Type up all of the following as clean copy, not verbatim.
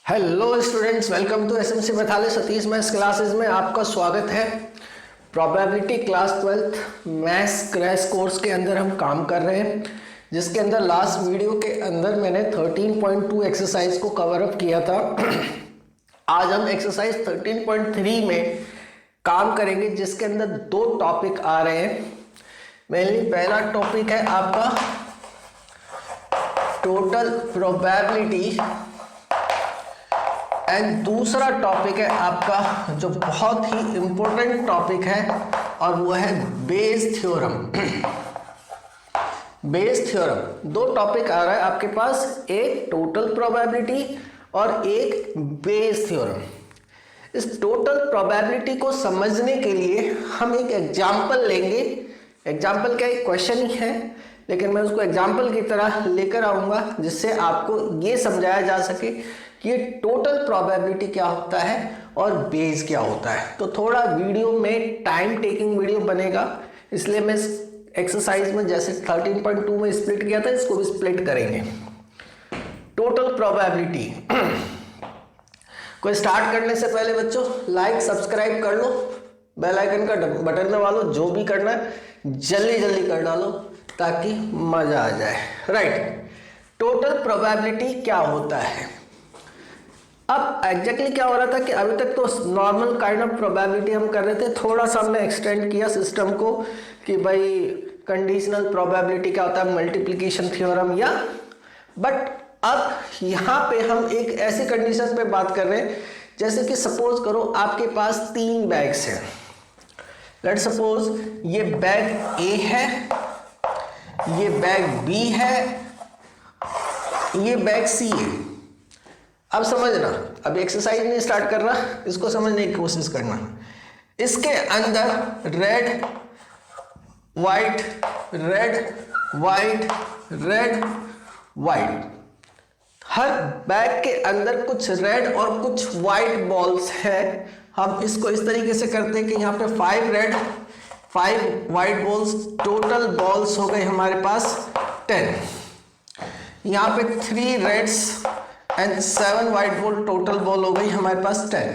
Hello students, welcome to SMC मैथाली Satish maths classes में आपका स्वागत है। Probability class 12th maths crash course के अंदर हम काम कर रहे हैं, जिसके अंदर लास्ट वीडियो के अंदर मैंने 13.2 एक्सरसाइज को कवर अप किया था। आज हम एक्सरसाइज 13.3 में काम करेंगे, जिसके अंदर दो टॉपिक आ रहे हैं। मेनली पहला टॉपिक है आपका टोटल प्रोबेबिलिटी एंड दूसरा टॉपिक है आपका जो बहुत ही इंपॉर्टेंट टॉपिक है, और वो है बेस थ्योरम। बेस थ्योरम दो टॉपिक आ रहा है आपके पास, एक टोटल प्रोबेबिलिटी और एक बेस थ्योरम। इस टोटल प्रोबेबिलिटी को समझने के लिए हम एक एग्जाम्पल लेंगे। एग्जाम्पल क्या, एक क्वेश्चन ही है, लेकिन मैं उसको एग्जाम्पल की तरह लेकर आऊंगा, जिससे आपको ये समझाया जा सके कि ये टोटल प्रोबेबिलिटी क्या होता है और बेस क्या होता है। तो थोड़ा वीडियो में टाइम टेकिंग वीडियो बनेगा, इसलिए मैं एक्सरसाइज में जैसे 13.2 में स्प्लिट किया था, इसको भी स्प्लिट करेंगे। टोटल प्रोबेबिलिटी को स्टार्ट करने से पहले बच्चों लाइक सब्सक्राइब कर लो, बेल आइकन का बटन दबा लो, जो भी करना है जल्दी जल्दी कर डालो ताकि मजा आ जाए। राइट, टोटल प्रोबेबिलिटी क्या होता है। अब एग्जैक्टली क्या हो रहा था कि अभी तक तो नॉर्मल काइंड ऑफ प्रोबेबिलिटी हम कर रहे थे, थोड़ा सा हमने एक्सटेंड किया सिस्टम को कि भाई कंडीशनल प्रोबेबिलिटी क्या होता है, मल्टीप्लिकेशन थ्योरम या। बट अब यहाँ पे हम एक ऐसी कंडीशन पे बात कर रहे हैं, जैसे कि सपोज करो आपके पास 3 बैग्स हैं। लेट सपोज ये बैग ए है, ये बैग बी है, ये बैग सी है। अब समझना, अभी एक्सरसाइज नहीं स्टार्ट कर रहा, इसको समझने की कोशिश करना। इसके अंदर red white red white red white, हर बैग के अंदर कुछ रेड और कुछ वाइट बॉल्स है। हम इसको इस तरीके से करते हैं कि यहाँ पे 5 red 5 white balls, total balls हो गए हमारे पास 10। यहाँ पे 3 reds and 7 white ball, total ball हो गई हमारे पास 10।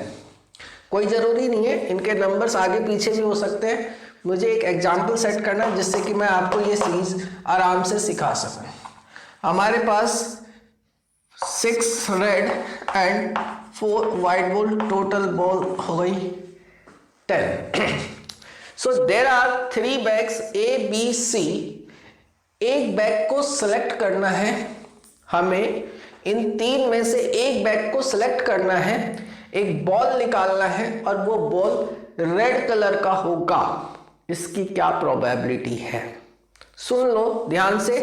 कोई ज़रूरी नहीं है, इनके नंबर्स आगे पीछे भी हो सकते हैं। मुझे एक एग्जाम्पल सेट करना है जिससे कि मैं आपको ये चीज़ आराम से सिखा सकूं। हमारे पास 6 red and 4 white ball, total ball हो गई 10। So there are 3 bags A B C. एक बैग को सिलेक्ट करना है हमें, इन 3 में से एक बैग को सिलेक्ट करना है, एक बॉल निकालना है और वो बॉल रेड कलर का होगा। इसकी क्या प्रोबेबिलिटी है, सुन लो ध्यान से।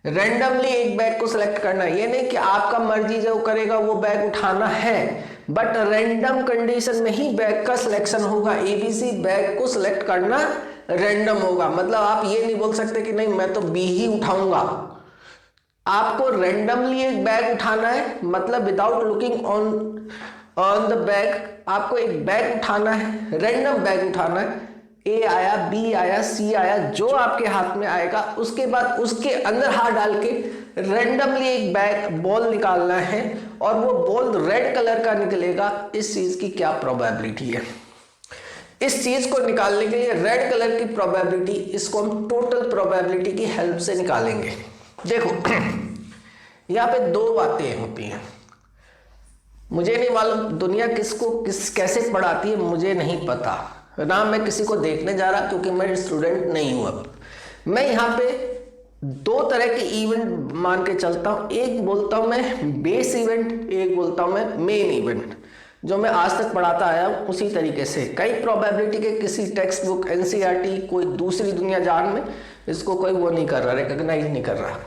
रैंडमली एक बैग को सिलेक्ट करना है, ये नहीं कि आपका मर्जी जो करेगा वो बैग उठाना है, बट रैंडम कंडीशन में ही बैग का सिलेक्शन होगा। एबीसी बैग को सिलेक्ट करना रैंडम होगा, मतलब आप ये नहीं बोल सकते कि नहीं मैं तो बी ही उठाऊंगा। आपको रैंडमली एक बैग उठाना है, मतलब without looking on the bag आपको एक बैग उठाना है, रैंडम बैग उठाना है। ए आया, बी आया, सी आया, जो आपके हाथ में आएगा उसके बाद उसके अंदर हाथ डाल के रैंडमली एक बैग बॉल निकालना है और वो बॉल रेड कलर का निकलेगा। इस चीज की क्या प्रोबेबिलिटी है, इस चीज को निकालने के लिए रेड कलर की प्रोबेबिलिटी, इसको हम टोटल प्रोबेबिलिटी की हेल्प से निकालेंगे। देखो यहाँ पे 2 बातें होती हैं। मुझे नहीं मालूम दुनिया किसको कैसे पढ़ाती है, मुझे नहीं पता ना, मैं किसी को देखने जा रहा क्योंकि मैं स्टूडेंट नहीं हूं। अब मैं यहाँ पे 2 तरह के इवेंट मान के चलता हूँ। एक बोलता हूँ मैं बेस इवेंट, एक बोलता हूँ मैं मेन इवेंट। जो मैं आज तक पढ़ाता आया हूँ उसी तरीके से। कई प्रोबेबिलिटी के किसी टेक्स्ट बुक, एनसीईआरटी, कोई दूसरी दुनिया जान में इसको कोई वो नहीं कर रहा, रिकॉग्नाइज नहीं कर रहा।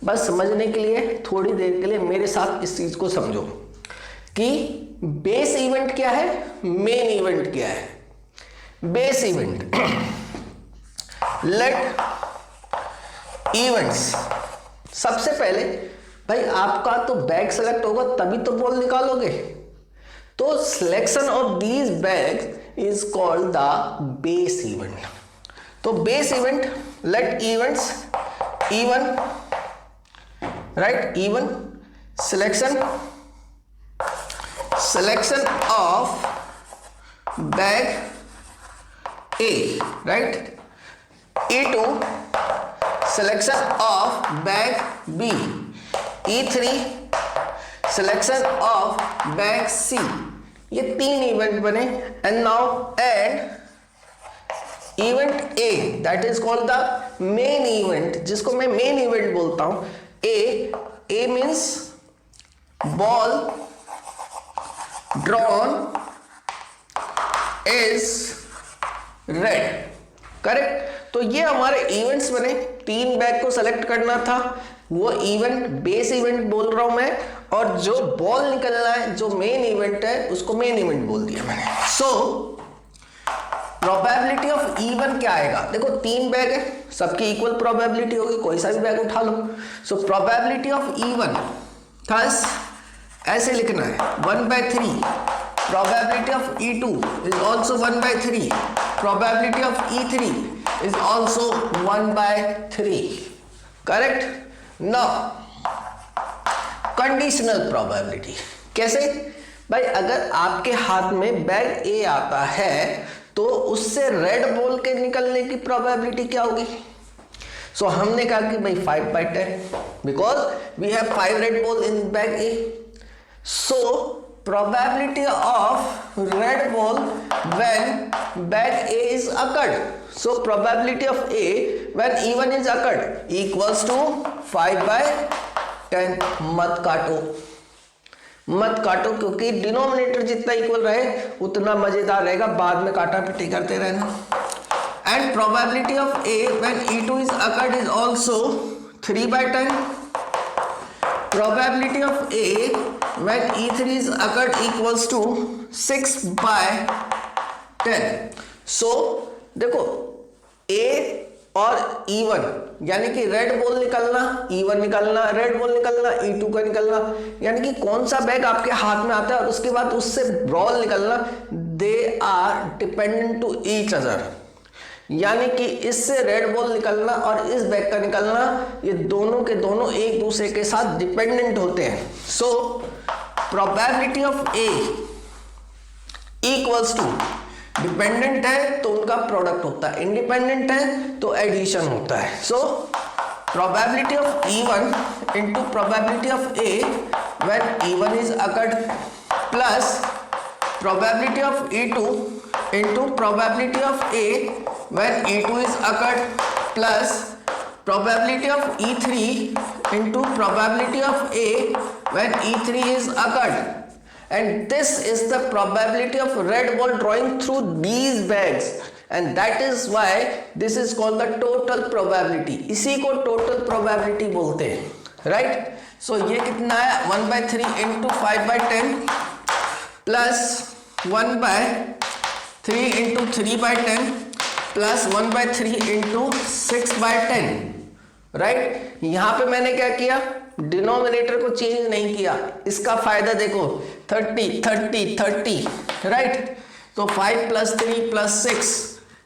बस समझने के लिए थोड़ी देर के लिए मेरे साथ इस चीज को समझो कि बेस इवेंट क्या है, मेन इवेंट क्या है। Base event, let events. सबसे पहले भाई आपका तो बैग सेलेक्ट होगा तभी तो बॉल निकालोगे, तो selection of these bag is called the base event. तो base event, let events E one, right, E one selection selection of bag A, right? E2 selection of bag B, E3 selection of bag C. ये 3 event बने and now add event A that is called the main event, जिसको मैं main event बोलता हूं. A means ball drawn is red, correct. तो ये हमारे events बने. 3 बैग को सेलेक्ट करना था, वो इवेंट बेस इवेंट बोल रहा हूं मैं, और जो बॉल निकलना है जो मेन इवेंट है उसको मेन इवेंट बोल दिया मैंने. सो प्रोबेबिलिटी ऑफ इवन क्या आएगा? देखो 3 बैग है, सबकी इक्वल प्रोबेबिलिटी होगी, कोई सा भी बैग उठा लो. So probability of E one thus ऐसे लिखना है 1/3. Probability of E2 is also 1/3. Probability of E3 is also 1/3. Correct. Now conditional probability कैसे? भाई अगर आपके हाथ में बैग ए आता है तो उससे रेड बॉल के निकलने की प्रोबेबिलिटी क्या होगी? सो हमने कहा कि भाई 5/10 because we have 5 red ball in bag A. So probability of red ball when bag A is occurred. So probability of A when even is occurred equals to 5/10. मत काटो क्योंकि डिनोमिनेटर जितना इक्वल रहे उतना मजेदार रहेगा, बाद में काटा पिटी करते रहना. And probability of A when E2 is occurred is also 3/10. Probability of A when E3 is occurred equals to 6/10. So देखो A और E1 यानी कि रेड बॉल निकलना, E1 निकलना, रेड बॉल निकलना, E2 का निकलना, यानी कि कौन सा बैग आपके हाथ में आता है और उसके बाद उससे बॉल निकलना, they are dependent to each other. यानी कि इससे रेड बॉल निकलना और इस बैग का निकलना, ये दोनों के दोनों एक दूसरे के साथ डिपेंडेंट होते हैं. So probability of A equals to, dependent है तो उनका प्रोडक्ट होता है, इंडिपेंडेंट है तो एडिशन होता है. So probability of E1 into probability of A when E1 is occurred plus probability of E2 into probability of A when E2 is occurred plus probability of E3 into probability of A when E3 is occurred. And this is the probability of red ball drawing through these bags, and that is why this is called the total probability. इसी को total probability बोलते हैं, right? So ये कितना है 1/3 into 5/10 plus 1/3 into 3/10 plus 1/3 into 6/10, right? यहाँ पे मैंने क्या किया? डिनोमिनेटर को चेंज नहीं किया. इसका फायदा देखो 30 राइट. तो 5 + 3 + 6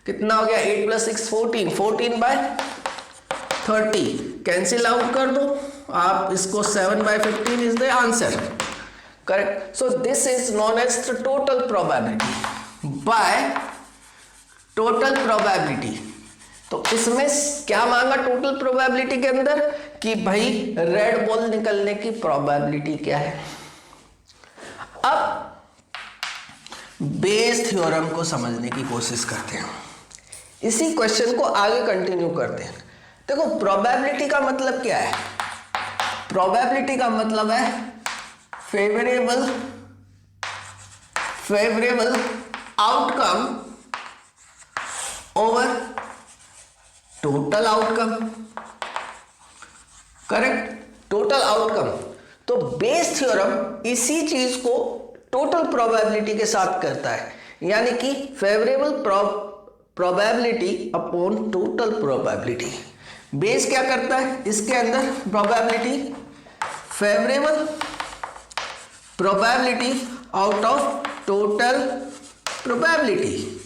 कितना हो गया? 8 + 6 14/30 कैंसिल आउट कर दो आप इसको. 7/15 is the answer, correct. So this is known as the total probability. By total probability तो इसमें क्या मांगा टोटल प्रोबेबिलिटी के अंदर कि भाई रेड बॉल निकलने की प्रोबेबिलिटी क्या है. अब बेस थ्योरम को समझने की कोशिश करते हैं. इसी क्वेश्चन को आगे कंटिन्यू करते हैं. देखो प्रोबेबिलिटी का मतलब क्या है? प्रोबेबिलिटी का मतलब है favourable outcome over total outcome, correct. Total outcome. तो बेस थ्योरम इसी चीज को टोटल प्रोबेबिलिटी के साथ करता है, यानी कि favourable probability upon total probability. Base क्या करता है? इसके अंदर probability, favourable probability out of total probability,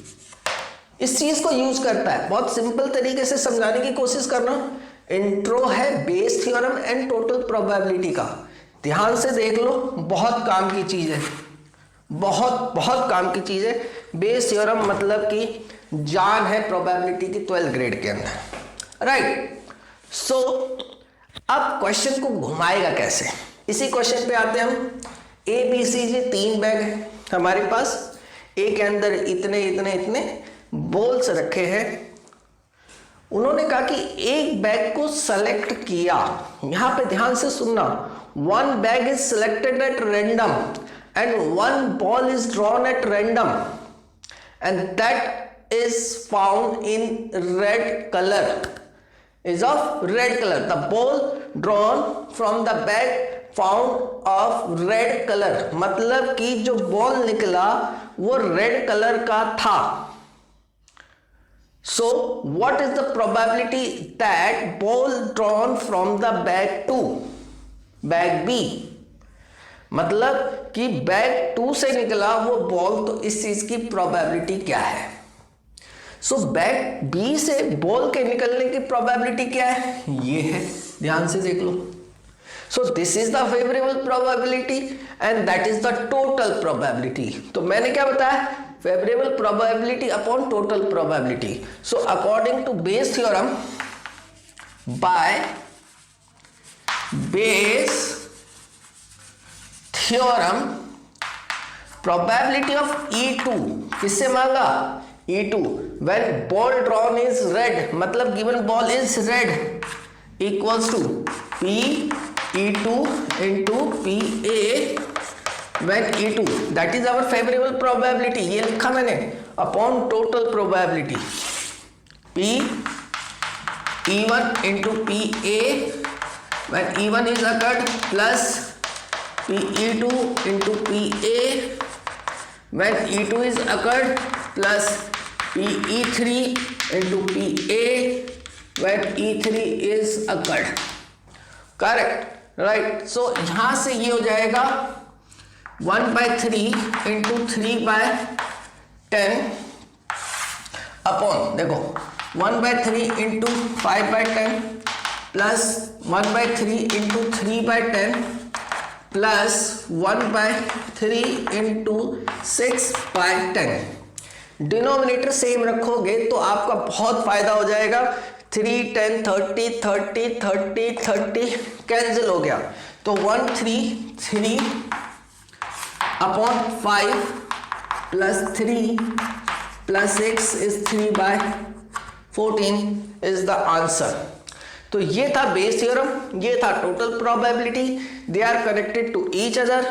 इस चीज को यूज करता है. बहुत सिंपल तरीके से समझाने की कोशिश कर रहा हूं. इंट्रो है Bayes theorem and total probability का. ध्यान से देख लो, बहुत काम की चीज है. बहुत बहुत काम की चीज है। बेस थ्योरम मतलब कि जान है प्रोबेबिलिटी की 12th ग्रेड के अंदर, राइट। सो अब क्वेश्चन को घुमाएगा कैसे, इसी क्वेश्चन पे आते हैं हम। ए बी सी जी 3 बैग है हमारे पास, ए के अंदर इतने इतने इतने बॉल्स रखे हैं। उन्होंने कहा कि एक बैग को सेलेक्ट किया, यहां पे ध्यान से सुनना, 1 bag is selected at random and 1 ball is drawn at random and that is found in red colour, is of red color. The ball drawn from the bag found of red color, मतलब कि जो ball निकला वो red colour का था। So what is the probability that ball drawn from the bag to bag B, मतलब कि bag 2 से निकला वो बॉल, तो इस चीज की प्रोबेबिलिटी क्या है? सो बैग बी से बॉल के निकलने की प्रोबेबिलिटी क्या है? ये है, ध्यान से देख लो। So this is the favourable probability and that is the total probability. तो मैंने क्या बताया? Favourable probability upon total probability. So according to Bayes theorem, by Bayes theorem probability of E2 किससे मांगा? E2 when ball drawn is red, मतलब given ball is red equals to P E2 into PA when E2, that is our favorable probability, ये लिखा मैंने, upon total probability P E1 into PA when E1 is occurred plus PE2 into PA when E2 is occurred plus PE3 into PA when E3 is occurred, correct, right। so यहां से ये हो जाएगा 1/3 into 3/10 upon, देखो 1/3 into 5/10 plus 1/3 into 3/10 plus 1/3 into 6/10। Denominator same रखोगे तो आपका बहुत फायदा हो जाएगा। 3 10 30 30 30 30 कैंसिल हो गया, तो 133 upon 5 plus 3 plus 6 is 3/14 is the answer. तो ये था बेस थ्योरम, ये था total probability, they are connected to each other.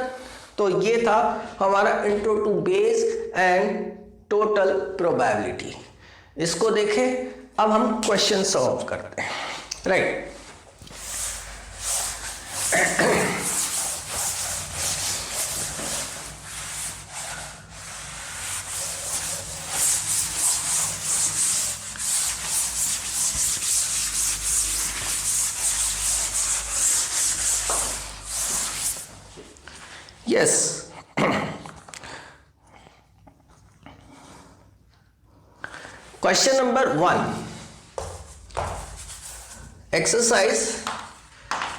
तो ये था हमारा intro to Bayes and total probability. इसको देखें, अब हम क्वेश्चन सॉल्व करते हैं, right. Yes, question number 1, exercise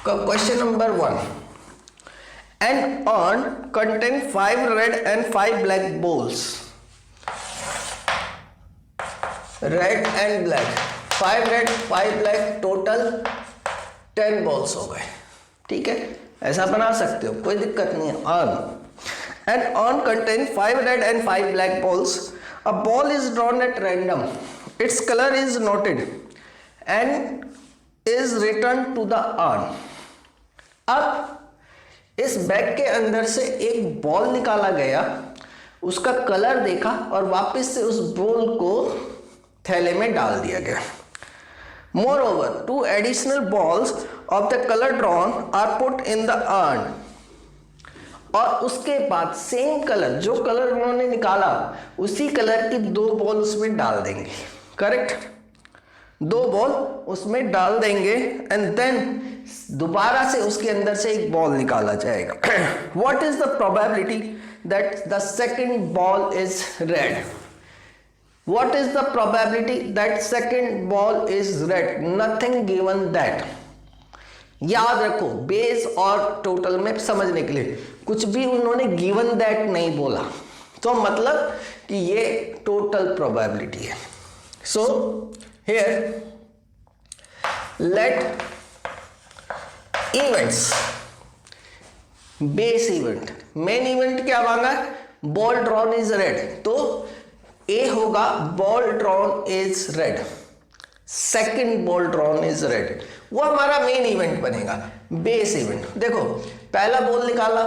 का question number 1। An urn contain 5 red and 5 black balls, red and black, 5 red 5 black, total 10 balls हो गए, ठीक है, ऐसा बना सकते हो, कोई दिक्कत नहीं है। Urn an urn contain 5 red and 5 black balls, a ball is drawn at random, its color is noted and is returned to the urn। अब इस बैग के अंदर से एक बॉल निकाला गया, उसका कलर देखा और वापस से उस बॉल को थैले में डाल दिया गया। Moreover, 2 additional balls of the color drawn are put in the urn, और उसके बाद सेम कलर, जो कलर उन्होंने निकाला उसी कलर की 2 बॉल उसमें डाल देंगे, करेक्ट, 2 बॉल उसमें डाल देंगे एंड देन दोबारा से उसके अंदर से एक बॉल निकाला जाएगा। What is the probability that the second ball is red? What is the probability that second ball is red? Nothing given that. याद रखो, बेस और टोटल में समझने के लिए कुछ भी उन्होंने गिवन दैट नहीं बोला, तो मतलब कि ये टोटल प्रोबेबिलिटी है। So here let events, base event, main event क्या मांगा, बॉल ड्रॉन इज रेड, तो ए होगा ball drawn is red, second ball drawn is red, वो हमारा मेन इवेंट बनेगा। बेस इवेंट, देखो पहला बॉल निकाला,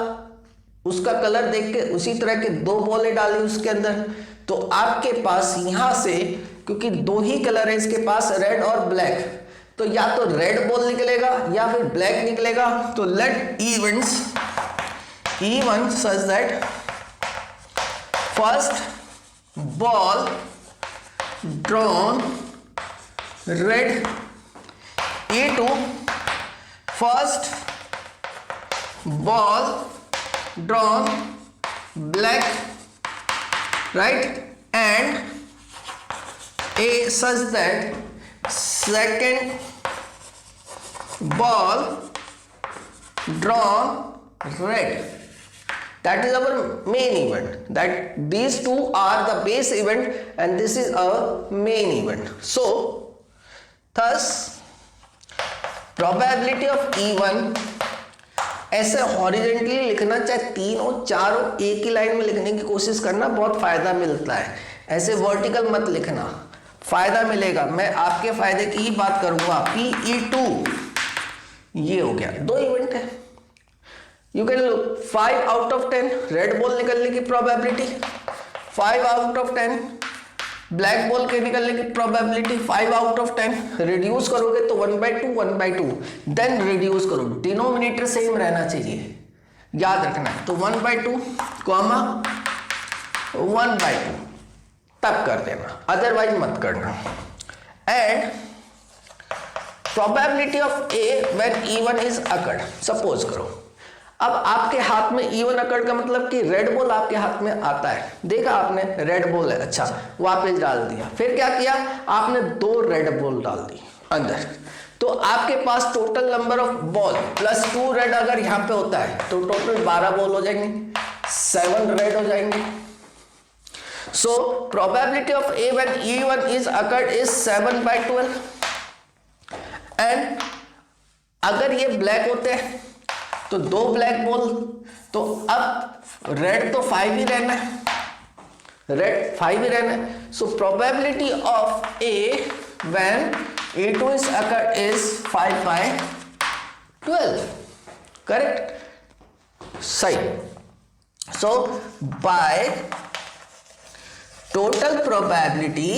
उसका कलर देख के उसी तरह के दो बॉलें डाली उसके अंदर, तो आपके पास यहां से, क्योंकि दो ही कलर है इसके पास, रेड और ब्लैक, तो या तो रेड बॉल निकलेगा या फिर ब्लैक निकलेगा। तो let events even such that first ball drawn red, E2 first ball drawn black, right, and A such that second ball drawn red. That is our main event. That these two are the base event and this is our main event. So thus probability of E1 ऐसे horizontally लिखना, चाहे तीन हो चार हो, एक ही line में लिखने की कोशिश करना, बहुत फायदा मिलता है। ऐसे वर्टिकल मत लिखना, फायदा मिलेगा। मैं आपके फायदे की ही बात करूंगा। PE2 ये हो गया, दो इवेंट है। You can look 5 out of 10 red ball निकलने की probability, 5 out of 10 black ball के निकलने की प्रोबेबिलिटी, 5 आउट ऑफ 10। रिड्यूस करोगे तो 1/2 1/2, देन रिड्यूस करो, डिनोमिनेटर सेम रहना चाहिए, याद रखना है। तो 1/2 कॉमा 1/2 तब कर देना, अदरवाइज मत करना। And probability of A when E1 is occurred, suppose करो अब आपके हाथ में E1 अकर्ड का मतलब कि रेड बॉल आपके हाथ में आता है, देखा आपने रेड बॉल है, अच्छा वापस डाल दिया, फिर क्या किया आपने, दो रेड बॉल डाल दी अंदर, तो आपके पास total number of ball plus 2 red अगर यहाँ पे होता है तो टोटल 12 बॉल हो जाएंगे, 7 रेड हो जाएंगे। सो probability of A when E1 is occurred is 7/12। And अगर ये ब्लैक होते हैं तो दो ब्लैक बॉल, तो अब रेड तो 5 ही रहना है, रेड 5 ही रहना है। So probability of A when E2 is occurred is 5/12, correct, सही। So by total probability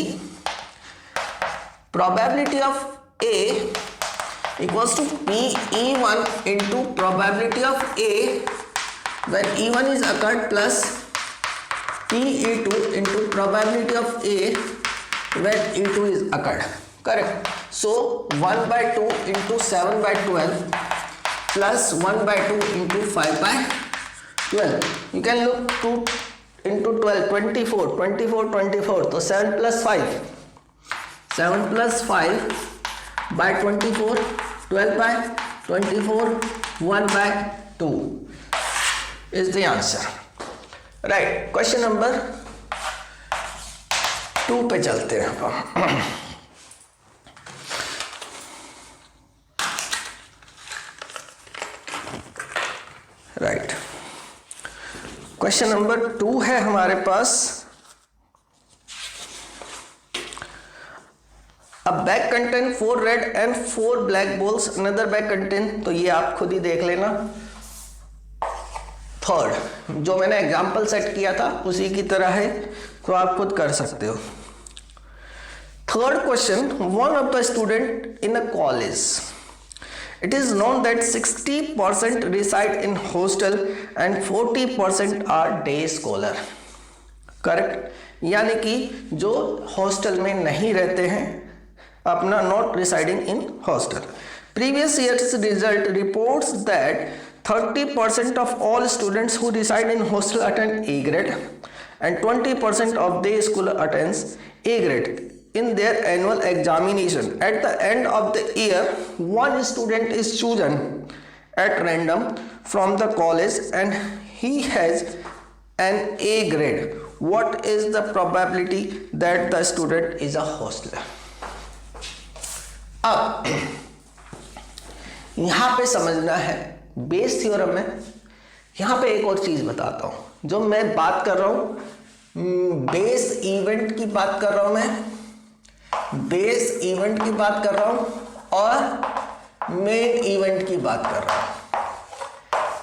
of A equals to PE1 into probability of A when E1 is occurred plus PE2 into probability of A when E2 is occurred, correct? So 1/2 into 7/12 plus 1/2 into 5/12, you can look 2 into 12 24 24 24, तो 7 plus 5 7 plus 5 by 24, 12/24, 1/2 is the answer, right? Question number 2 पे चलते हैं। Right, question number 2 है हमारे पास। अब bag contain 4 red and 4 black balls, another bag contain, तो ये आप खुद ही देख लेना। थर्ड जो मैंने एग्जांपल सेट किया था उसी की तरह है, तो आप खुद कर सकते हो। Third question, one of the student in a college, it is known that 60% reside in hostel and 40% are day scholar, correct, यानी कि जो हॉस्टल में नहीं रहते हैं, अपना not residing in hostel. Previous year's result reports that 30% of all students who reside in hostel attend A grade and 20% of day school attends A grade in their annual examination. At the end of the year, one student is chosen at random from the college and he has an A grade, what is the probability that the student is a hostler? अब यहां पे समझना है Bayes theorem में। यहां पे एक और चीज बताता हूं, जो मैं बात कर रहा हूं बेस इवेंट की बात कर रहा हूं, मैं बेस इवेंट की बात कर रहा हूं और मेन इवेंट की बात कर रहा हूं।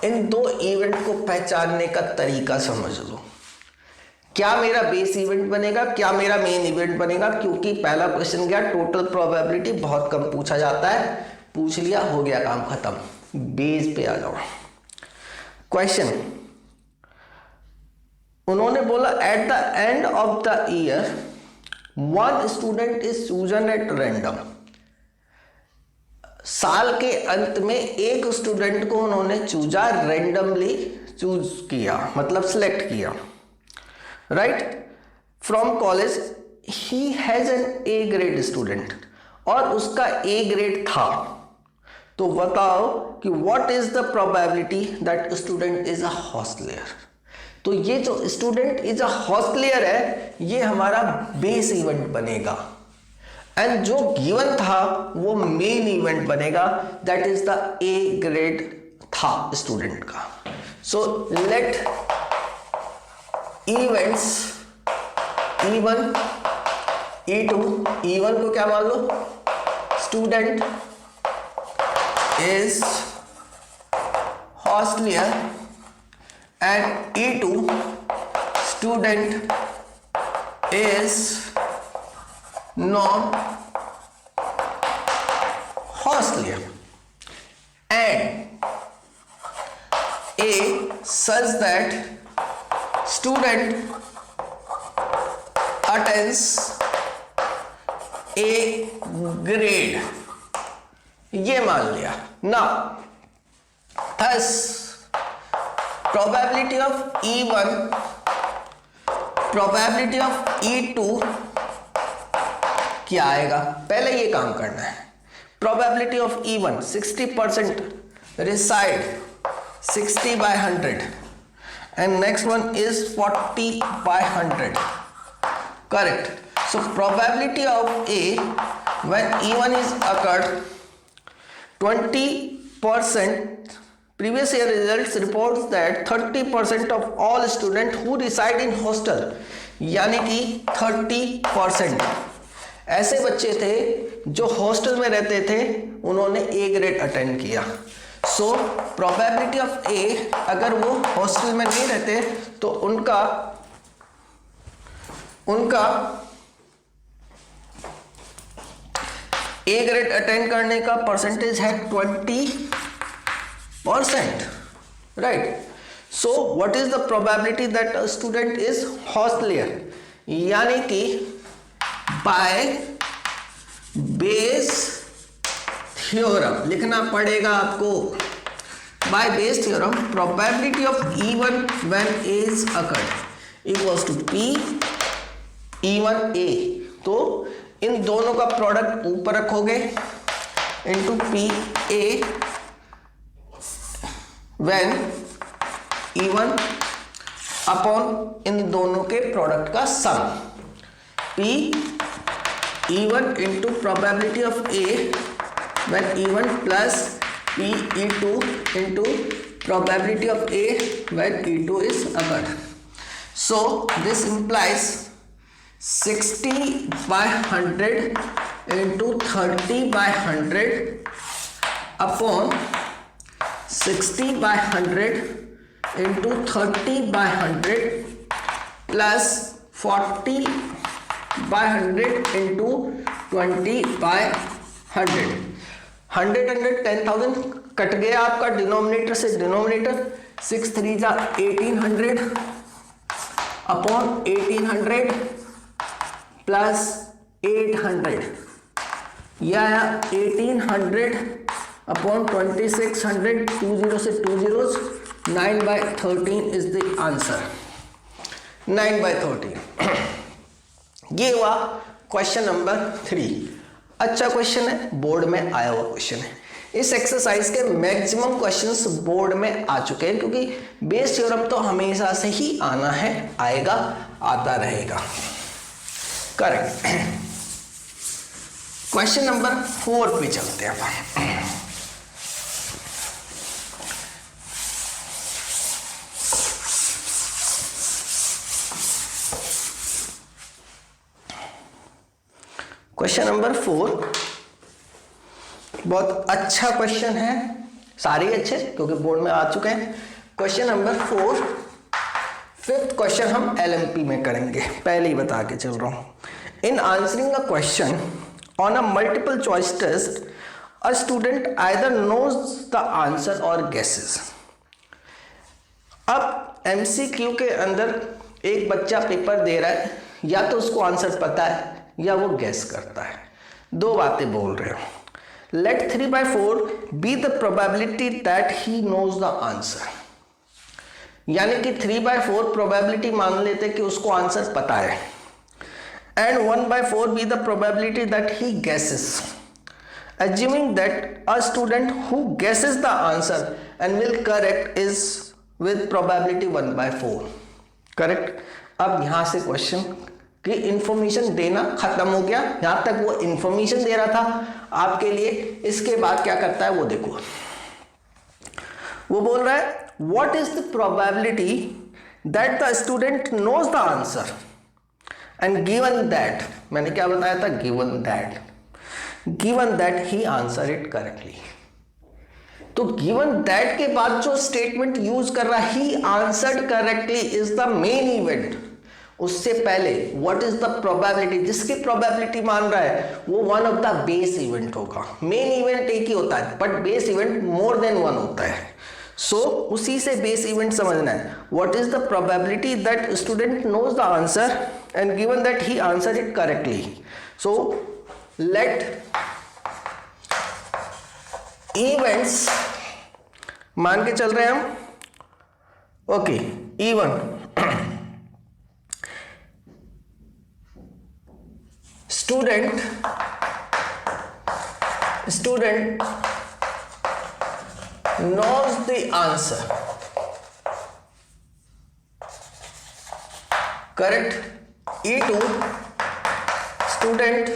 इन दो इवेंट को पहचानने का तरीका समझ लो। क्या मेरा बेस इवेंट बनेगा, क्या मेरा मेन इवेंट बनेगा, क्योंकि पहला क्वेश्चन गया टोटल प्रोबेबिलिटी, बहुत कम पूछा जाता है, पूछ लिया हो गया काम खत्म। बेस पे आ जाओ। क्वेश्चन उन्होंने बोला at the end of the year one student is chosen at random. साल के अंत में एक स्टूडेंट को उन्होंने चूजा, रैंडमली चूज किया, मतलब सिलेक्ट किया, right, from college. He has an A grade student, और उसका ए ग्रेड था। तो बताओ कि what is the probability that student is a hosteller. तो ये जो स्टूडेंट इज अ हॉस्टलियर है, ये हमारा बेस इवेंट बनेगा, एंड जो गिवन था वो मेन इवेंट बनेगा, that is the A grade था स्टूडेंट का। सो let events E1 E2, E1 को क्या मान लो, student is hosteller, and E2 student is non hosteller, and A such that student attends a grade, ये मान लिया ना। thus probability of E1, probability of E2 क्या आएगा, पहले ये काम करना है। probability of E1 60% reside 60 by 100, and next one is 40 by 100, correct. So probability of A when E1 is occurred 20%. Previous year results reports that 30% of all students who reside in hostel, यानी कि 30% ऐसे बच्चे थे जो hostel में रहते थे, उन्होंने ए ग्रेड अटेंड किया। सो प्रोबेबिलिटी ऑफ ए, अगर वो हॉस्टल में नहीं रहते तो उनका ए ग्रेड अटेंड करने का परसेंटेज है 20%, right. So what is the probability that a student is hosteller, यानी कि बाय बेस थ्योरम लिखना पड़ेगा आपको। By Bayes theorem probability of E1 when A is occurred equals to P E1 A। तो इन दोनों का प्रोडक्ट ऊपर रखोगे into P A when E1 upon इन दोनों के प्रोडक्ट का sum, P E1 into probability of A when E1 plus P E2 into probability of A when E2 is occurred. So this implies 60 by 100 into 30 by 100 upon 60 by 100 into 30 by 100 plus 40 by 100 into 20 by 100। 100 10,000 cut गया आपका denominator से denominator, 6 3 जा 1800 upon 1800 plus 800, यह आया 1800 upon 2600, 20 से 2 zeros, 9 by 13 is the answer, 9 by 13। ये हुआ question number 3। अच्छा क्वेश्चन है, बोर्ड में आया हुआ क्वेश्चन है। इस एक्सरसाइज के मैक्सिमम क्वेश्चंस बोर्ड में आ चुके हैं, क्योंकि बेस थ्योरम तो हमेशा से ही आना है, आएगा, आता रहेगा। करेक्ट। क्वेश्चन नंबर 4 पे चलते हैं अपन। क्वेश्चन नंबर 4 बहुत अच्छा क्वेश्चन है, सारे अच्छे क्योंकि बोर्ड में आ चुके हैं। क्वेश्चन नंबर 4, 5th क्वेश्चन हम LMP में करेंगे, पहले ही बता के चल रहा हूं। In answering a question on a multiple choice test a student either knows the answer और गेसेस। अब MCQ के अंदर एक बच्चा पेपर दे रहा है, या तो उसको आंसर पता है या वो गेस करता है। दो बातें बोल रहे हो। Let 3/4 be the probability that he knows the answer, यानी कि 3/4 probability मान लेते कि उसको आंसर पता है, and 1/4 be the probability that he guesses, assuming that a student who guesses the answer and will correct is with probability 1/4. Correct. अब यहां से क्वेश्चन कि इंफॉर्मेशन देना खत्म हो गया, यहां तक वो इंफॉर्मेशन दे रहा था आपके लिए। इसके बाद क्या करता है वो देखो। वो बोल रहा है what is the probability that the student knows the answer and given that, मैंने क्या बताया था, given that he answer it correctly. तो गिवन दैट के बाद जो स्टेटमेंट यूज कर रहा है, he answered correctly, is the main event. उससे पहले व्हाट इज द प्रोबेबिलिटी, जिसकी प्रोबेबिलिटी मान रहा है वो one of the base event होगा। मेन इवेंट एक ही होता है, but base event more than one होता है। सो उसी से बेस इवेंट समझना है। What is the probability that student knows the answer and given that he answer it correctly. So let events मान के चल रहे हैं हम, okay, even student knows the answer, correct। E2 student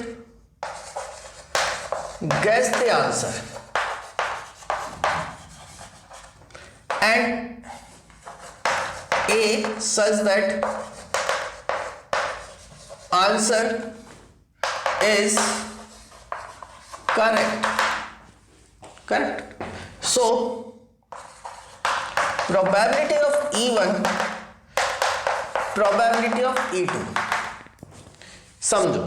guess the answer, and A such that answer is correct। So probability of E1, probability of E2, समझो।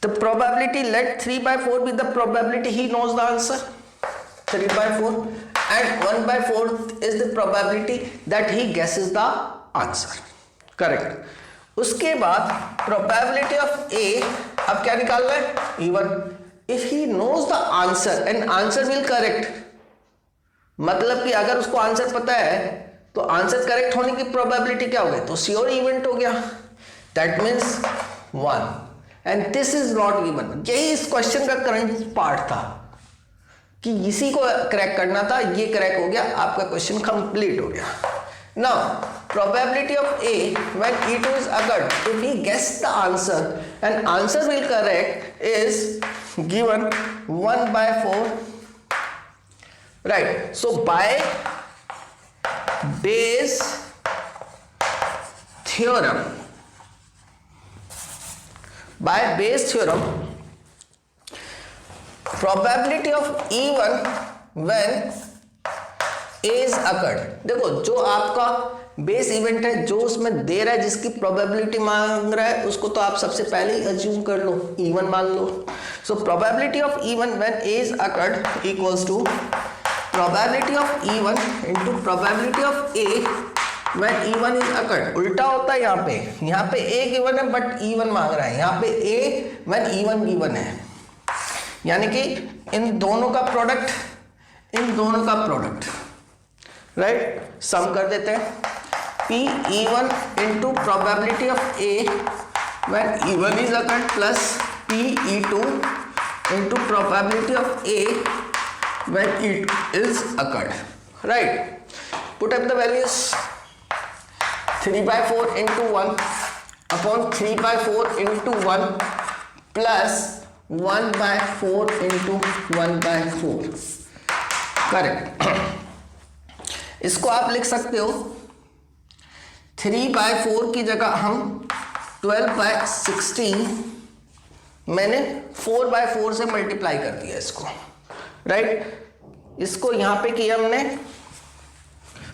the probability, let 3/4 be the probability he knows the answer, 3/4, and 1/4 is the probability that he guesses the answer, correct। उसके बाद probability of A, अब क्या निकालना है, E1। if he knows the answer and answer will correct, मतलब कि अगर उसको आंसर पता है तो आंसर करेक्ट होने की प्रोबेबिलिटी क्या हो गई, तो श्योर इवेंट हो गया। That means 1, and this is not given. यही इस क्वेश्चन का करंट पार्ट था कि इसी को क्रैक करना था, ये क्रैक हो गया, आपका क्वेश्चन कंप्लीट हो गया। Now, probability of A when E2 is occurred, if he guessed the answer and answer will correct, is given 1/4, right? So by Bayes theorem, probability of E1 when A is occurred, देखो जो आपका base event है, जो उसमें दे रहा है, जिसकी probability मांग रहा है, उसको तो आप सबसे पहले ही अज्यूम कर लो, E1 मान लो। So probability of E1 when A is occurred equals to probability of E1 into probability of A when E1 is occurred। उल्टा होता है यहाँ पे A गिवन है बट E1 मांग रहा है, यहाँ पे A व्हेन E1 गिवन है, यानी कि इन दोनों का प्रोडक्ट, राइट, सम कर देते हैं। P(E1) into probability of A when E1 is occurred plus P(E2) into probability of A when it is occurred. Right? Put up the values. 3/4 into 1 upon 3/4 into 1 plus 1/4 into 1/4. Correct. इसको आप लिख सकते हो 3/4 की जगह हम 12/16 मैंने 4/4 से मल्टीप्लाई कर दिया इसको. राइट. इसको यहां पे किया हमने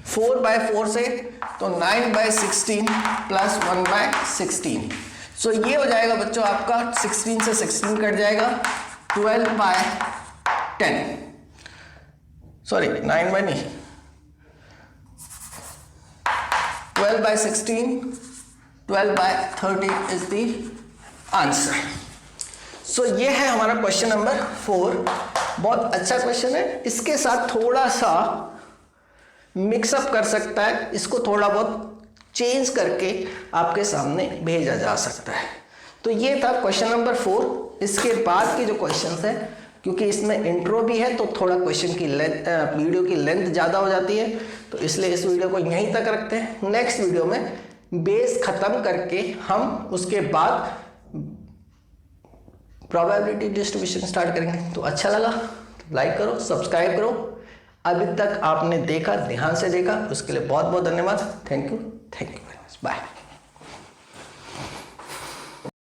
4/4 से, तो 9/16 प्लस 1/16. सो ये हो जाएगा बच्चों आपका 16 से 16 कट जाएगा 12/10. सॉरी 9/नहीं 12/16 12/30 इज द आंसर. सो ये है हमारा क्वेश्चन नंबर 4. बहुत अच्छा क्वेश्चन है. इसके साथ थोड़ा सा मिक्सअप कर सकता है, इसको थोड़ा बहुत चेंज करके आपके सामने भेजा जा सकता है. तो ये था क्वेश्चन नंबर 4. इसके बाद के जो क्वेश्चंस हैं, क्योंकि इसमें इंट्रो भी है तो थोड़ा क्वेश्चन की वीडियो की लेंथ ज़्यादा हो जाती है, तो इसलिए इस वीडियो को यहीं तक रखते हैं. नेक्स्ट वीडियो में बेस ख़त्म करके हम उसके बाद प्रोबेबिलिटी डिस्ट्रीब्यूशन स्टार्ट करेंगे. तो अच्छा लगा लाइक करो, सब्सक्राइब करो. अभी तक आपने देखा, ध्यान से देखा, उसके लिए बहुत बहुत धन्यवाद. Thank you very much. Bye.